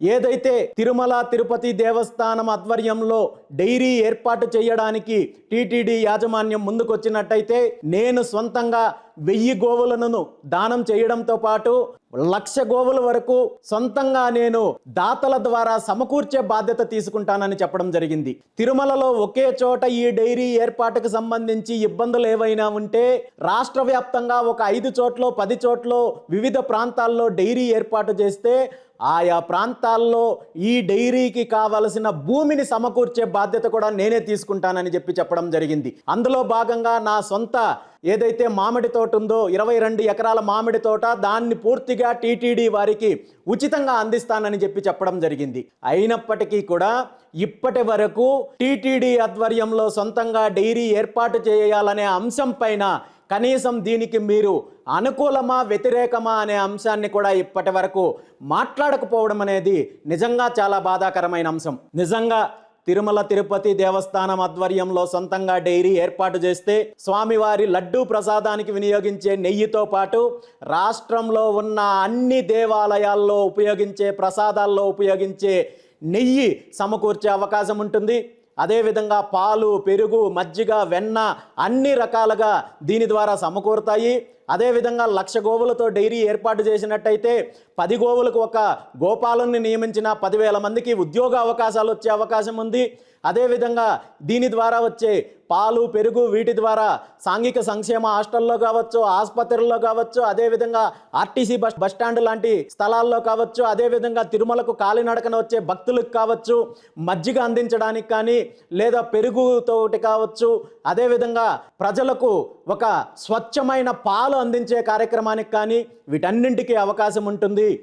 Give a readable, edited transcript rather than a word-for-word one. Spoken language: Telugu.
ఏదైతే తిరుమల తిరుపతి దేవస్థానం ఆధ్వర్యంలో డైరీ ఏర్పాటు చేయడానికి టీటీడీ యాజమాన్యం ముందుకొచ్చినట్టయితే నేను సొంతంగా 1000 గోవులను దానం చేయడంతో పాటు 1,00,000 గోవుల వరకు సొంతంగా నేను దాతల ద్వారా సమకూర్చే బాధ్యత తీసుకుంటానని చెప్పడం జరిగింది. తిరుమలలో ఒకే చోట ఈ డైరీ ఏర్పాటుకు సంబంధించి ఇబ్బందులు ఏవైనా ఉంటే రాష్ట్ర వ్యాప్తంగా ఒక 5 చోట్ల 10 చోట్ల వివిధ ప్రాంతాల్లో డైరీ ఏర్పాటు చేస్తే ఆయా ప్రాంతాల్లో ఈ డైరీకి కావలసిన భూమిని సమకూర్చే బాధ్యత కూడా నేనే తీసుకుంటానని చెప్పడం జరిగింది. అందులో భాగంగా నా సొంత ఏదైతే మామిడి తోట ఉందో 22 ఎకరాల మామిడి తోట, దాన్ని పూర్తిగా టీటీడీ వారికి ఉచితంగా అందిస్తానని చెప్పడం జరిగింది. అయినప్పటికీ కూడా ఇప్పటి వరకు టీటీడీ ఆధ్వర్యంలో సొంతంగా డైరీ ఏర్పాటు చేయాలనే అంశం పైన కనీసం దీనికి మీరు అనుకూలమా వ్యతిరేకమా అనే అంశాన్ని కూడా ఇప్పటి వరకు మాట్లాడకపోవడం అనేది నిజంగా చాలా బాధాకరమైన అంశం. నిజంగా తిరుమల తిరుపతి దేవస్థానం ఆధ్వర్యంలో సొంతంగా డైరీ ఏర్పాటు చేస్తే స్వామివారి లడ్డూ ప్రసాదానికి వినియోగించే నెయ్యితో పాటు రాష్ట్రంలో ఉన్న అన్ని దేవాలయాల్లో ఉపయోగించే ప్రసాదాల్లో ఉపయోగించే నెయ్యి సమకూర్చే అవకాశం ఉంటుంది. అదేవిధంగా పాలు, పెరుగు, మజ్జిగ, వెన్న అన్ని రకాలుగా దీని ద్వారా సమకూరుతాయి. అదేవిధంగా 1,00,000 గోవులతో డైరీ ఏర్పాటు చేసినట్టయితే 10 గోవులకు ఒక గోపాలుని నియమించిన 10,000 మందికి ఉద్యోగ అవకాశాలు వచ్చే అవకాశం ఉంది. అదేవిధంగా దీని ద్వారా వచ్చే పాలు, పెరుగు వీటి ద్వారా సాంఘిక సంక్షేమ హాస్టల్లో కావచ్చు, ఆసుపత్రుల్లో కావచ్చు, అదేవిధంగా ఆర్టీసీ బస్ స్టాండ్ లాంటి స్థలాల్లో కావచ్చు, అదేవిధంగా తిరుమలకు కాలినడకన వచ్చే భక్తులకు కావచ్చు మజ్జిగ అందించడానికి కానీ లేదా పెరుగుతోటి కావచ్చు, అదేవిధంగా ప్రజలకు ఒక స్వచ్ఛమైన పాలు అందించే కార్యక్రమానికి కానీ వీటన్నింటికీ అవకాశం ఉంటుంది.